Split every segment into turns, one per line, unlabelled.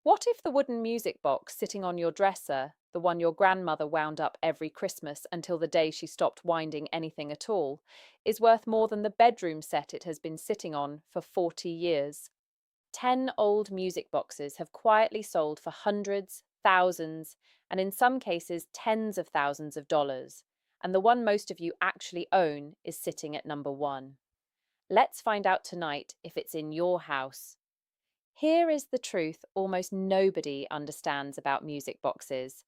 What if the wooden music box sitting on your dresser, the one your grandmother wound up every Christmas until the day she stopped winding anything at all, is worth more than the bedroom set it has been sitting on for 40 years? 10 old music boxes have quietly sold for hundreds, thousands, and in some cases, tens of thousands of dollars. And the one most of you actually own is sitting at number one. Let's find out tonight if it's in your house. Here is the truth almost nobody understands about music boxes.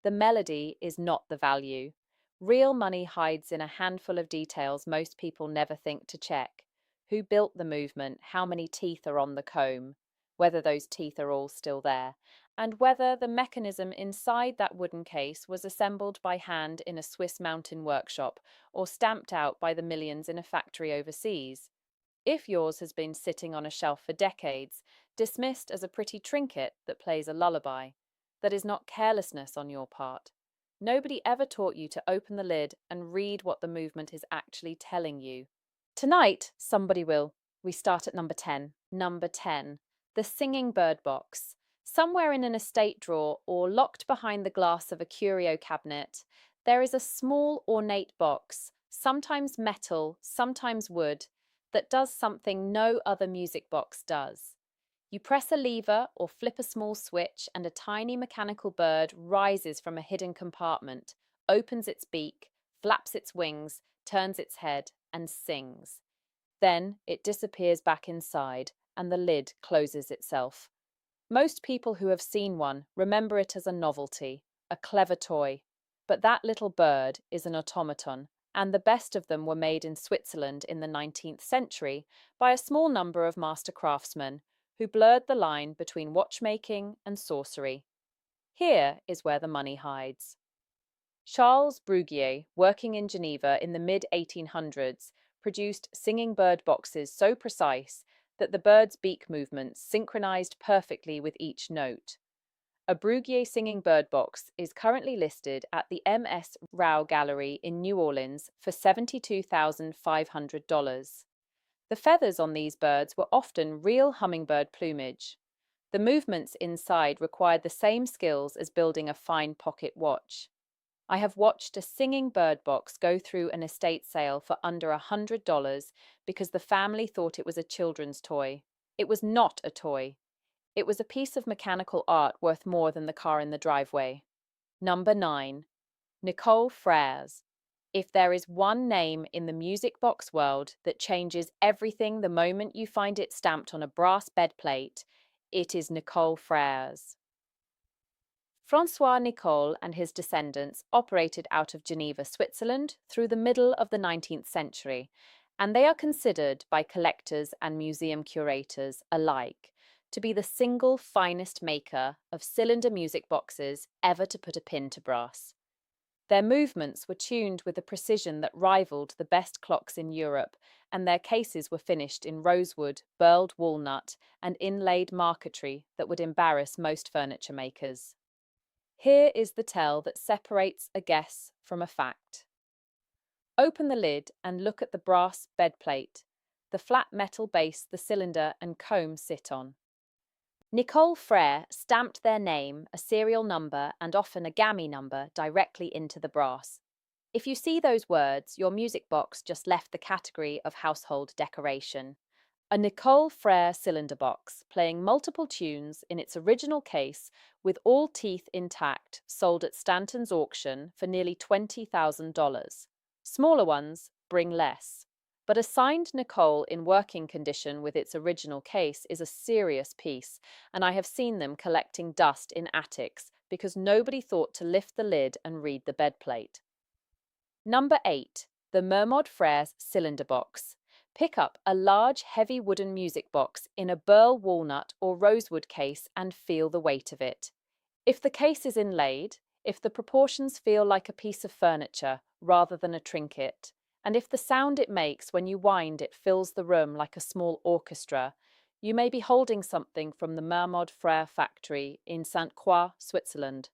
The melody is not the value. Real money hides in a handful of details most people never think to check. Who built the movement, how many teeth are on the comb, whether those teeth are all still there, and whether the mechanism inside that wooden case was assembled by hand in a Swiss mountain workshop or stamped out by the millions in a factory overseas. If yours has been sitting on a shelf for decades, dismissed as a pretty trinket that plays a lullaby, that is not carelessness on your part. Nobody ever taught you to open the lid and read what the movement is actually telling you. Tonight, somebody will. We start at number 10. Number 10. The Singing Bird Box. Somewhere in an estate drawer or locked behind the glass of a curio cabinet, there is a small ornate box, sometimes metal, sometimes wood, that does something no other music box does. You press a lever or flip a small switch, and a tiny mechanical bird rises from a hidden compartment, opens its beak, flaps its wings, turns its head, and sings. Then it disappears back inside, and the lid closes itself. Most people who have seen one remember it as a novelty, a clever toy. But that little bird is an automaton, and the best of them were made in Switzerland in the 19th century by a small number of master craftsmen who blurred the line between watchmaking and sorcery. Here is where the money hides. Charles Bruguier, working in Geneva in the mid-1800s, produced singing bird boxes so precise that the bird's beak movements synchronized perfectly with each note. A Bruguier singing bird box is currently listed at the M.S. Rao Gallery in New Orleans for $72,500. The feathers on these birds were often real hummingbird plumage. The movements inside required the same skills as building a fine pocket watch. I have watched a singing bird box go through an estate sale for under $100 because the family thought it was a children's toy. It was not a toy. It was a piece of mechanical art worth more than the car in the driveway. Number 9. Nicole Frères. If there is one name in the music box world that changes everything the moment you find it stamped on a brass bedplate, it is Nicole Frères. Francois Nicole and his descendants operated out of Geneva, Switzerland, through the middle of the 19th century, and they are considered by collectors and museum curators alike to be the single finest maker of cylinder music boxes ever to put a pin to brass. Their movements were tuned with a precision that rivaled the best clocks in Europe, and their cases were finished in rosewood, burled walnut, and inlaid marquetry that would embarrass most furniture makers. Here is the tell that separates a guess from a fact. Open the lid and look at the brass bedplate, the flat metal base the cylinder and comb sit on. Nicole Frère stamped their name, a serial number, and often a GAMI number directly into the brass. If you see those words, your music box just left the category of household decoration. A Nicole Frère cylinder box, playing multiple tunes in its original case with all teeth intact, sold at Stanton's auction for nearly $20,000. Smaller ones bring less. But a signed Nicole in working condition with its original case is a serious piece, and I have seen them collecting dust in attics because nobody thought to lift the lid and read the bedplate. Number 8. The Mermod Frères cylinder box. Pick up a large, heavy wooden music box in a burl walnut or rosewood case and feel the weight of it. If the case is inlaid, if the proportions feel like a piece of furniture rather than a trinket, and if the sound it makes when you wind it fills the room like a small orchestra, you may be holding something from the Mermod Frère factory in St. Croix, Switzerland.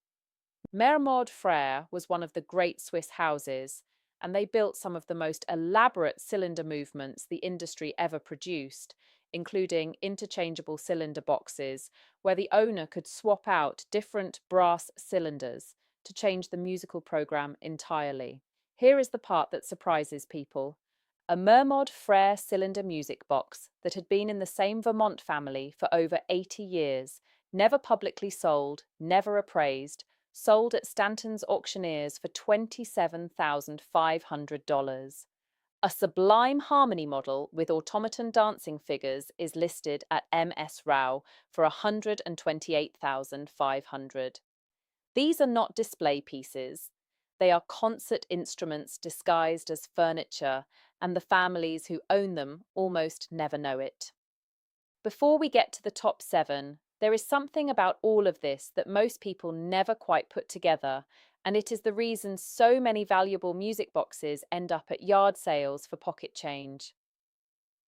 Mermod Frère was one of the great Swiss houses, and they built some of the most elaborate cylinder movements the industry ever produced, including interchangeable cylinder boxes, where the owner could swap out different brass cylinders to change the musical program entirely. Here is the part that surprises people. A Mermod Frere cylinder music box that had been in the same Vermont family for over 80 years, never publicly sold, never appraised, sold at Stanton's auctioneers for $27,500. A Sublime Harmony model with automaton dancing figures is listed at MS Rao for $128,500. These are not display pieces. They are concert instruments disguised as furniture, and the families who own them almost never know it. Before we get to the top 7, there is something about all of this that most people never quite put together, and it is the reason so many valuable music boxes end up at yard sales for pocket change.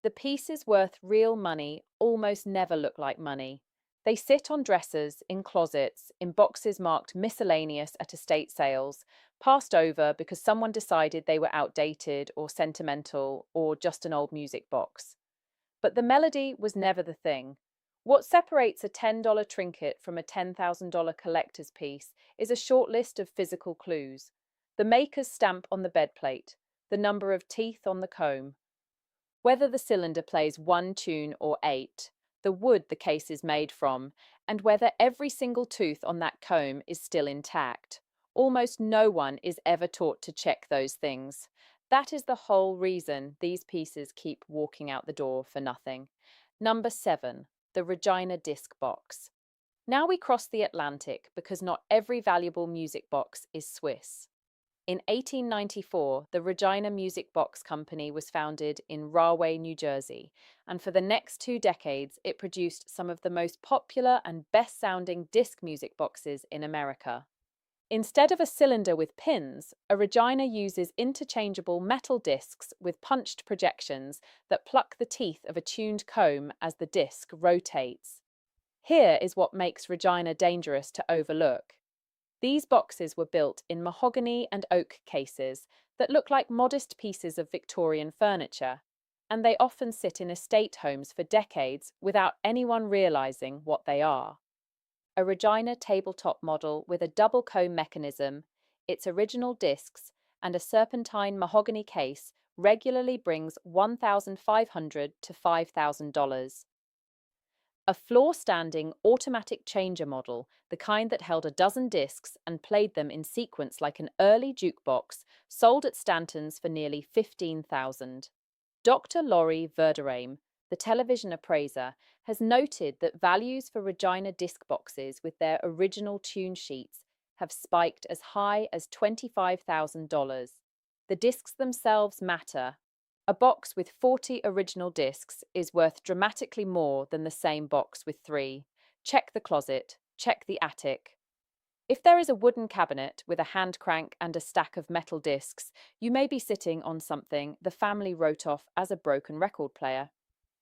The pieces worth real money almost never look like money. They sit on dressers, in closets, in boxes marked miscellaneous at estate sales, passed over because someone decided they were outdated or sentimental or just an old music box. But the melody was never the thing. What separates a $10 trinket from a $10,000 collector's piece is a short list of physical clues. The maker's stamp on the bedplate, the number of teeth on the comb, whether the cylinder plays one tune or 8, the wood the case is made from, and whether every single tooth on that comb is still intact. Almost no one is ever taught to check those things. That is the whole reason these pieces keep walking out the door for nothing. Number 7, the Regina disc box. Now we cross the Atlantic because not every valuable music box is Swiss. In 1894, the Regina Music Box Company was founded in Rahway, New Jersey, and for the next 2 decades, it produced some of the most popular and best-sounding disc music boxes in America. Instead of a cylinder with pins, a Regina uses interchangeable metal discs with punched projections that pluck the teeth of a tuned comb as the disc rotates. Here is what makes Regina dangerous to overlook. These boxes were built in mahogany and oak cases that look like modest pieces of Victorian furniture, and they often sit in estate homes for decades without anyone realizing what they are. A Regina tabletop model with a double comb mechanism, its original discs, and a serpentine mahogany case regularly brings $1,500 to $5,000. A floor-standing automatic changer model, the kind that held a dozen discs and played them in sequence like an early jukebox, sold at Stanton's for nearly $15,000. Dr. Laurie Verderame, the television appraiser, has noted that values for Regina disc boxes with their original tune sheets have spiked as high as $25,000. The discs themselves matter. A box with 40 original discs is worth dramatically more than the same box with 3. Check the closet, check the attic. If there is a wooden cabinet with a hand crank and a stack of metal discs, you may be sitting on something the family wrote off as a broken record player.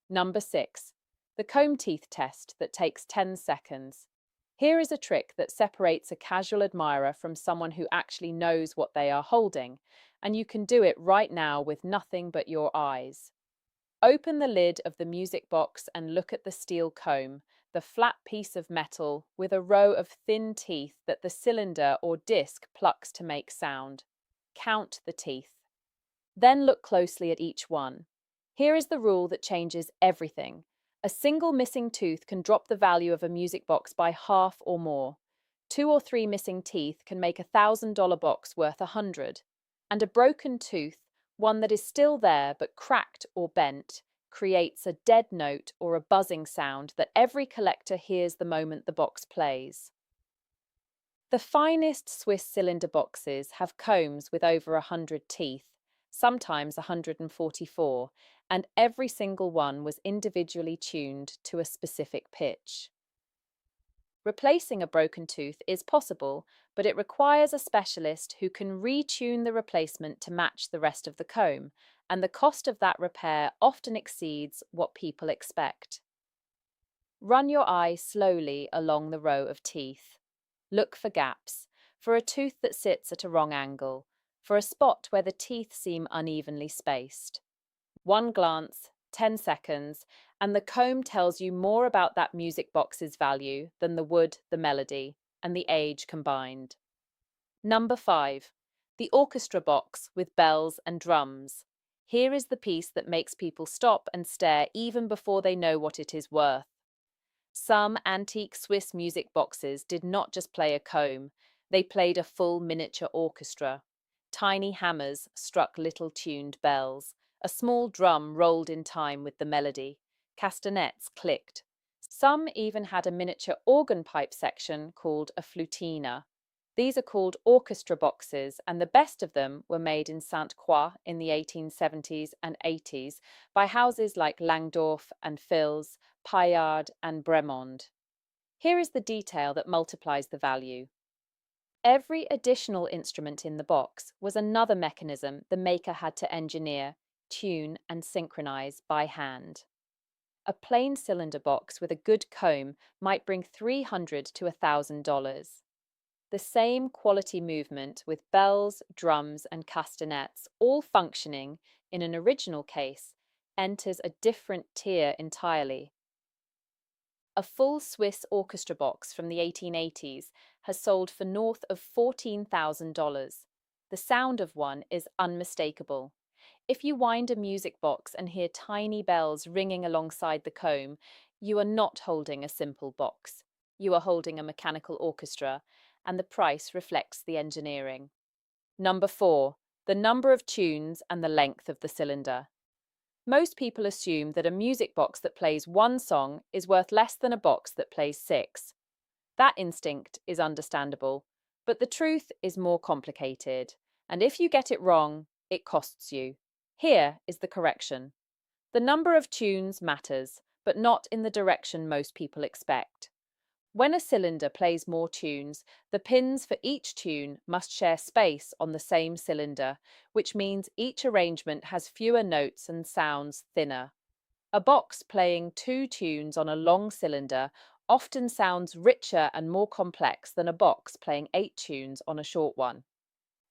Number 6. The comb teeth test that takes 10 seconds. Here is a trick that separates a casual admirer from someone who actually knows what they are holding, and you can do it right now with nothing but your eyes. Open the lid of the music box and look at the steel comb, the flat piece of metal with a row of thin teeth that the cylinder or disc plucks to make sound. Count the teeth. Then look closely at each one. Here is the rule that changes everything. A single missing tooth can drop the value of a music box by half or more. 2 or 3 missing teeth can make a $1,000 box worth $100. And a broken tooth, one that is still there but cracked or bent, creates a dead note or a buzzing sound that every collector hears the moment the box plays. The finest Swiss cylinder boxes have combs with over 100 teeth, sometimes 144, and every single one was individually tuned to a specific pitch. Replacing a broken tooth is possible, but it requires a specialist who can retune the replacement to match the rest of the comb, and the cost of that repair often exceeds what people expect. Run your eye slowly along the row of teeth. Look for gaps, for a tooth that sits at a wrong angle, for a spot where the teeth seem unevenly spaced. One glance, 10 seconds, and the comb tells you more about that music box's value than the wood, the melody, and the age combined. Number 5. The orchestra box with bells and drums. Here is the piece that makes people stop and stare even before they know what it is worth. Some antique Swiss music boxes did not just play a comb, they played a full miniature orchestra. Tiny hammers struck little tuned bells. A small drum rolled in time with the melody. Castanets clicked. Some even had a miniature organ pipe section called a flutina. These are called orchestra boxes, and the best of them were made in Sainte-Croix in the 1870s and 80s by houses like Langdorf and Fils, Paillard and Bremond. Here is the detail that multiplies the value. Every additional instrument in the box was another mechanism the maker had to engineer, tune, and synchronize by hand. A plain cylinder box with a good comb might bring $300 to $1,000. The same quality movement with bells, drums, and castanets all functioning in an original case enters a different tier entirely. A full Swiss orchestra box from the 1880s has sold for north of $14,000. The sound of one is unmistakable. If you wind a music box and hear tiny bells ringing alongside the comb, you are not holding a simple box. You are holding a mechanical orchestra, and the price reflects the engineering. Number 4. The number of tunes and the length of the cylinder. Most people assume that a music box that plays one song is worth less than a box that plays 6. That instinct is understandable, but the truth is more complicated, and if you get it wrong, it costs you. Here is the correction. The number of tunes matters, but not in the direction most people expect. When a cylinder plays more tunes, the pins for each tune must share space on the same cylinder, which means each arrangement has fewer notes and sounds thinner. A box playing 2 tunes on a long cylinder often sounds richer and more complex than a box playing 8 tunes on a short one.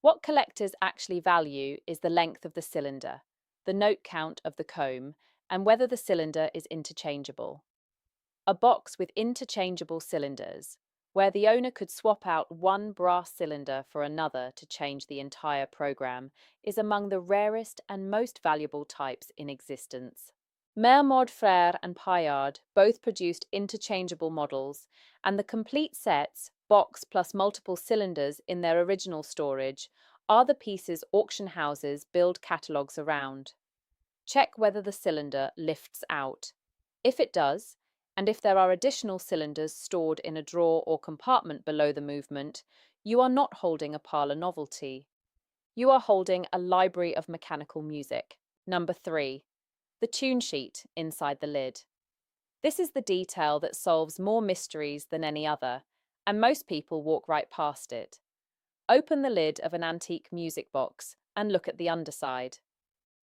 What collectors actually value is the length of the cylinder, the note count of the comb, and whether the cylinder is interchangeable. A box with interchangeable cylinders, where the owner could swap out one brass cylinder for another to change the entire program, is among the rarest and most valuable types in existence. Mermod Frère and Paillard both produced interchangeable models, and the complete sets, box plus multiple cylinders in their original storage, are the pieces auction houses build catalogues around. Check whether the cylinder lifts out. If it does, and if there are additional cylinders stored in a drawer or compartment below the movement, you are not holding a parlour novelty. You are holding a library of mechanical music. Number 3. The tune sheet inside the lid. This is the detail that solves more mysteries than any other, and most people walk right past it. Open the lid of an antique music box and look at the underside.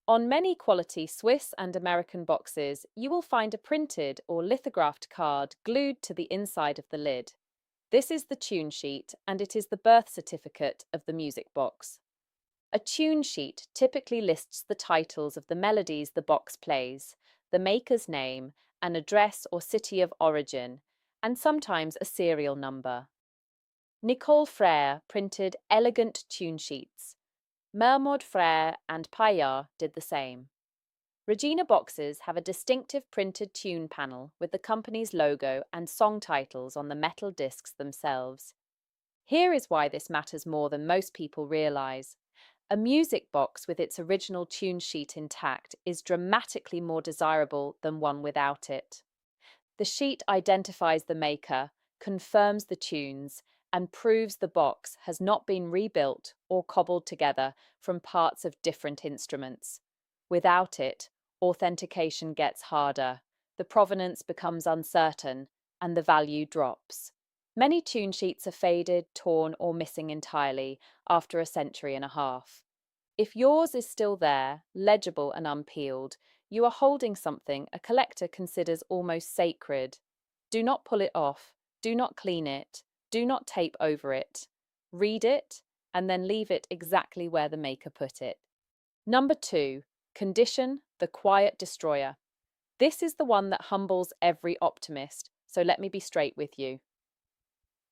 On many quality Swiss and American boxes, you will find a printed or lithographed card glued to the inside of the lid. This is the tune sheet, and it is the birth certificate of the music box. A tune sheet typically lists the titles of the melodies the box plays, the maker's name, an address or city of origin, and sometimes a serial number. Nicole Frère printed elegant tune sheets. Mermod Frère and Paillard did the same. Regina boxes have a distinctive printed tune panel with the company's logo and song titles on the metal discs themselves. Here is why this matters more than most people realize. A music box with its original tune sheet intact is dramatically more desirable than one without it. The sheet identifies the maker, confirms the tunes, and proves the box has not been rebuilt or cobbled together from parts of different instruments. Without it, authentication gets harder, the provenance becomes uncertain, and the value drops. Many tune sheets are faded, torn, or missing entirely after a century and a half. If yours is still there, legible and unpeeled, you are holding something a collector considers almost sacred. Do not pull it off, do not clean it, do not tape over it. Read it, and then leave it exactly where the maker put it. Number 2. Condition, the quiet destroyer. This is the one that humbles every optimist, so let me be straight with you.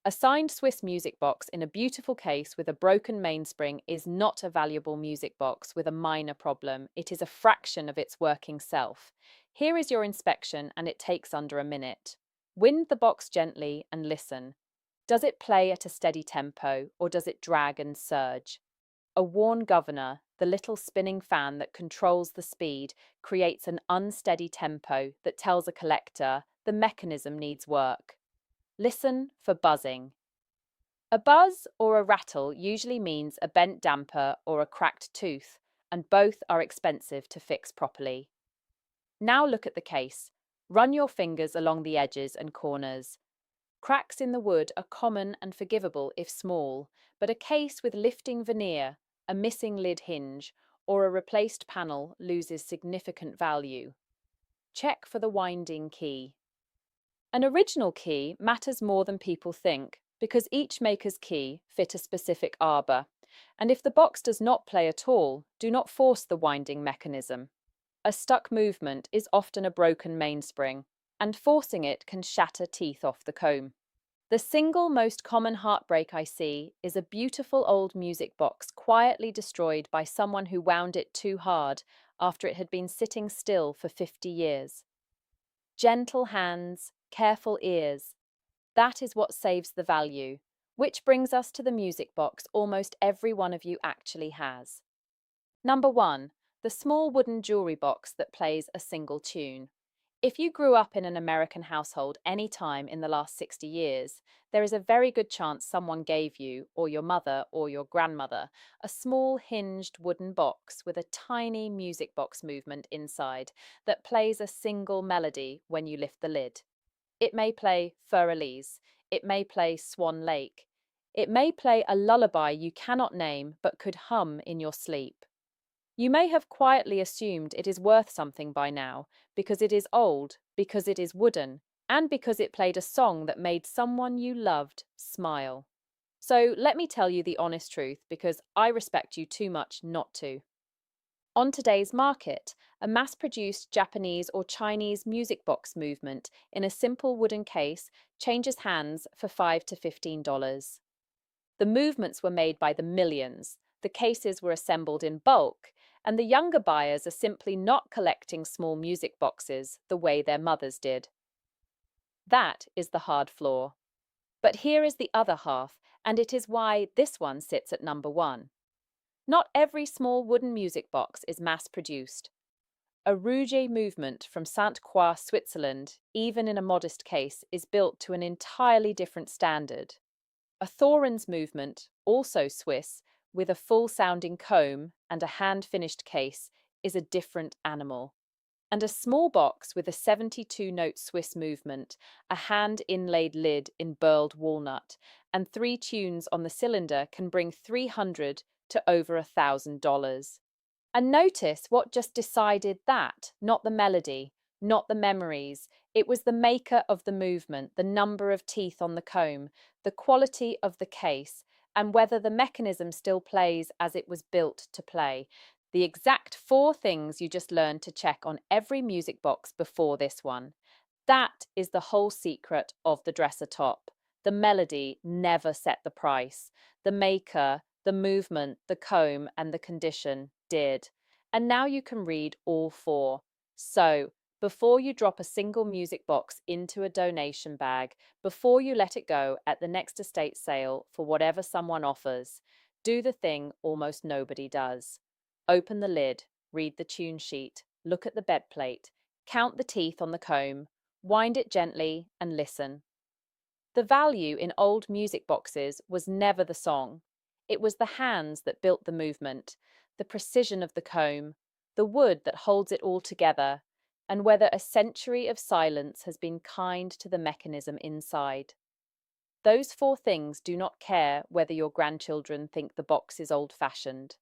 A signed Swiss music box in a beautiful case with a broken mainspring is not a valuable music box with a minor problem. It is a fraction of its working self. Here is your inspection, and it takes under a minute. Wind the box gently and listen. Does it play at a steady tempo, or does it drag and surge? A worn governor, the little spinning fan that controls the speed, creates an unsteady tempo that tells a collector the mechanism needs work. Listen for buzzing. A buzz or a rattle usually means a bent damper or a cracked tooth, and both are expensive to fix properly. Now look at the case. Run your fingers along the edges and corners. Cracks in the wood are common and forgivable if small, but a case with lifting veneer, a missing lid hinge, or a replaced panel loses significant value. Check for the winding key. An original key matters more than people think because each maker's key fit a specific arbor, and if the box does not play at all, do not force the winding mechanism. A stuck movement is often a broken mainspring, and forcing it can shatter teeth off the comb. The single most common heartbreak I see is a beautiful old music box quietly destroyed by someone who wound it too hard after it had been sitting still for 50 years. Gentle hands, careful ears. That is what saves the value, which brings us to the music box almost every one of you actually has. Number 1, the small wooden jewelry box that plays a single tune. If you grew up in an American household any time in the last 60 years, there is a very good chance someone gave you, or your mother or your grandmother, a small hinged wooden box with a tiny music box movement inside that plays a single melody when you lift the lid. It may play Fur Elise, it may play Swan Lake, it may play a lullaby you cannot name but could hum in your sleep. You may have quietly assumed it is worth something by now, because it is old, because it is wooden, and because it played a song that made someone you loved smile. So let me tell you the honest truth, because I respect you too much not to. On today's market, a mass-produced Japanese or Chinese music box movement in a simple wooden case changes hands for $5 to $15. The movements were made by the millions, the cases were assembled in bulk, and the younger buyers are simply not collecting small music boxes the way their mothers did. That is the hard flaw. But here is the other half, and it is why this one sits at number 1. Not every small wooden music box is mass-produced. A Rouget movement from Sainte-Croix, Switzerland, even in a modest case, is built to an entirely different standard. A Thorens movement, also Swiss, with a full-sounding comb and a hand-finished case, is a different animal. And a small box with a 72-note Swiss movement, a hand-inlaid lid in burled walnut, and 3 tunes on the cylinder can bring $300 to over $1,000. And notice what just decided that, not the melody, not the memories. It was the maker of the movement, the number of teeth on the comb, the quality of the case, and whether the mechanism still plays as it was built to play. The exact 4 things you just learned to check on every music box before this one. That is the whole secret of the dresser top. The melody never set the price. The maker, the movement, the comb, and the condition did. And now you can read all 4. So, before you drop a single music box into a donation bag, before you let it go at the next estate sale for whatever someone offers, do the thing almost nobody does. Open the lid, read the tune sheet, look at the bed plate, count the teeth on the comb, wind it gently, and listen. The value in old music boxes was never the song. It was the hands that built the movement, the precision of the comb, the wood that holds it all together, and whether a century of silence has been kind to the mechanism inside. Those 4 things do not care whether your grandchildren think the box is old-fashioned.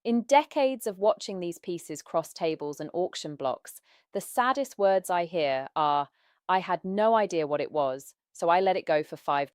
In decades of watching these pieces cross tables and auction blocks, the saddest words I hear are, "I had no idea what it was, so I let it go for $5."